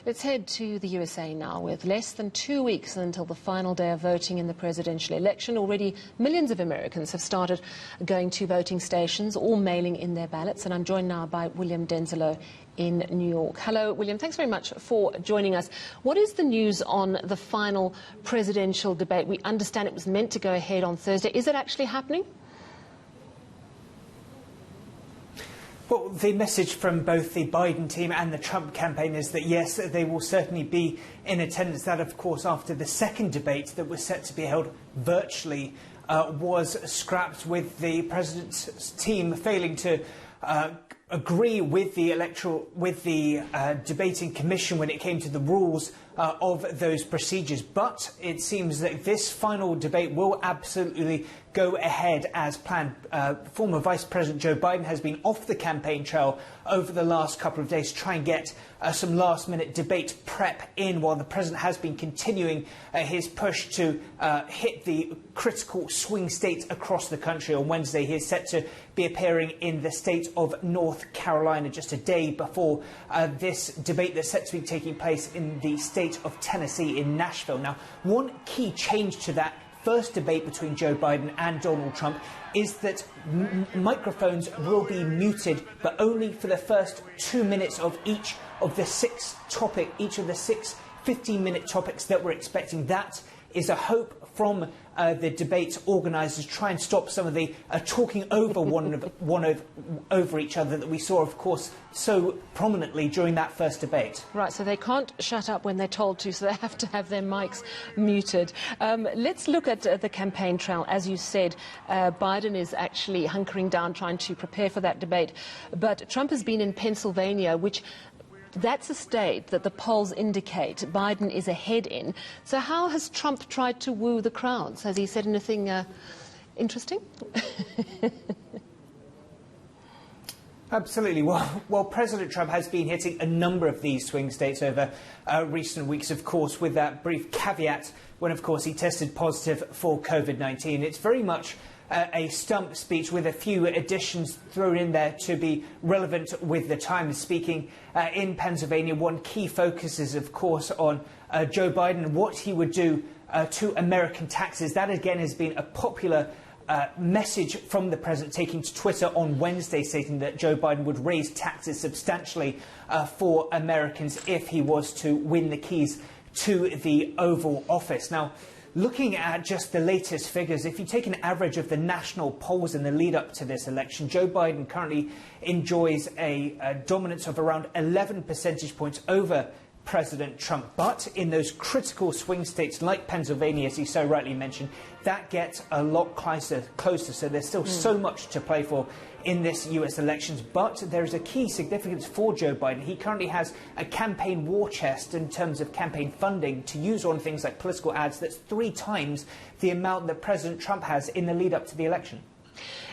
Let's head to the USA now. With less than 2 weeks until the final day of voting in the presidential election, already millions of Americans have started going to voting stations or mailing in their ballots. And I'm joined now by Willian Denselow in New York. Hello, William. Thanks very much for joining us. What is the news on the final presidential debate? We understand it was meant to go ahead on Thursday. Is it actually happening? Well, the message from both the Biden team and the Trump campaign is that, yes, they will certainly be in attendance. That, of course, after the second debate that was set to be held virtually was scrapped, with the president's team failing to agree with the debating commission when it came to the rules of those procedures. But it seems that this final debate will absolutely go ahead as planned. Former Vice President Joe Biden has been off the campaign trail over the last couple of days to try and get some last-minute debate prep in, while the president has been continuing his push to hit the critical swing states across the country. On Wednesday, he is set to be appearing in the state of North Carolina just a day before this debate that's set to be taking place in the state of Tennessee in Nashville. Now, one key change to that first debate between Joe Biden and Donald Trump is that microphones will be muted, but only for the first 2 minutes of each of the six 15-minute topics that we're expecting. That is a hope from the debate organisers, try and stop some of the talking over over each other that we saw, of course, so prominently during that first debate. Right, so they can't shut up when they're told to, so they have to have their mics muted. Let's look at the campaign trail. As you said, Biden is actually hunkering down, trying to prepare for that debate. But Trump has been in Pennsylvania, which that's a state that the polls indicate Biden is ahead in. So how has Trump tried to woo the crowds? Has he said anything interesting? Absolutely. Well, President Trump has been hitting a number of these swing states over recent weeks, of course, with that brief caveat when, of course, he tested positive for COVID-19. It's very much a stump speech with a few additions thrown in there to be relevant with the time. Speaking in Pennsylvania, one key focus is, of course, on Joe Biden and what he would do to American taxes. That, again, has been a popular message from the president, taking to Twitter on Wednesday, stating that Joe Biden would raise taxes substantially for Americans if he was to win the keys to the Oval Office. Now, looking at just the latest figures, if you take an average of the national polls in the lead up to this election, Joe Biden currently enjoys a dominance of around 11 percentage points over President Trump. But in those critical swing states like Pennsylvania, as you so rightly mentioned, that gets a lot closer. So there's still so much to play for in this US elections. But there is a key significance for Joe Biden. He currently has a campaign war chest in terms of campaign funding to use on things like political ads that's 3 times the amount that President Trump has in the lead up to the election.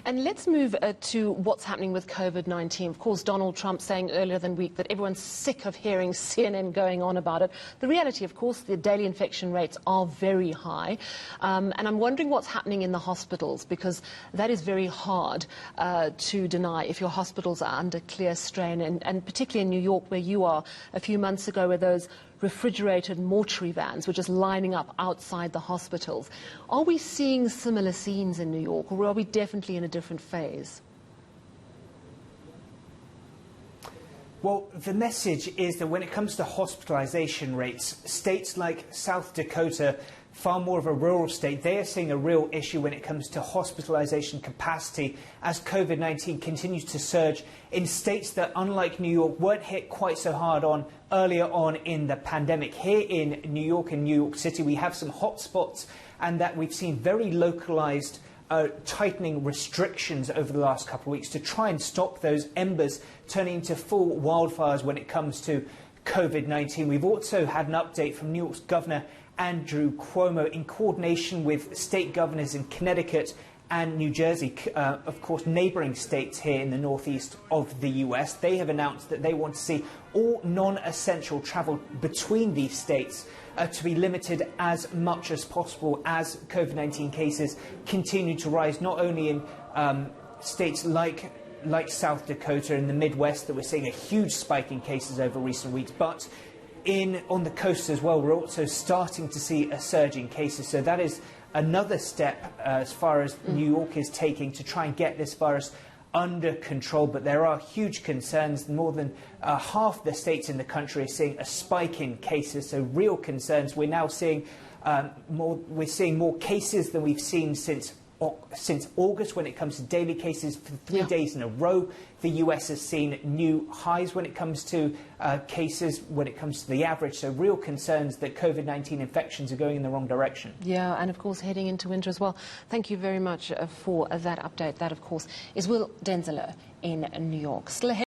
And let's move to what's happening with COVID-19. Of course, Donald Trump saying earlier than week that everyone's sick of hearing CNN going on about it. The reality, of course, the daily infection rates are very high. And I'm wondering what's happening in the hospitals, because that is very hard to deny if your hospitals are under clear strain. And particularly in New York, where you are, a few months ago, where those refrigerated mortuary vans were just lining up outside the hospitals. Are we seeing similar scenes in New York, or are we definitely in a different phase? Well, the message is that when it comes to hospitalization rates, states like South Dakota, far more of a rural state, they are seeing a real issue when it comes to hospitalization capacity as COVID-19 continues to surge in states that, unlike New York, weren't hit quite so hard on earlier on in the pandemic. Here in New York and New York City, we have some hot spots, and that we've seen very localized tightening restrictions over the last couple of weeks to try and stop those embers turning into full wildfires when it comes to COVID-19. We've also had an update from New York's Governor Andrew Cuomo in coordination with state governors in Connecticut and New Jersey, of course, neighbouring states here in the northeast of the US. They have announced that they want to see all non-essential travel between these states to be limited as much as possible as COVID-19 cases continue to rise, not only in states like South Dakota in the Midwest, that we're seeing a huge spike in cases over recent weeks, but on the coast as well, we're also starting to see a surge in cases. So that is another step as far as New York is taking to try and get this virus under control. But there are huge concerns. More than half the states in the country are seeing a spike in cases, so real concerns. We're now seeing more cases than we've seen since August when it comes to daily cases for 3 days in a row. The US has seen new highs when it comes to cases, when it comes to the average. So real concerns that COVID-19 infections are going in the wrong direction. Yeah, and of course heading into winter as well. Thank you very much for that update. That, of course, is Will Denselow in New York. Still ahead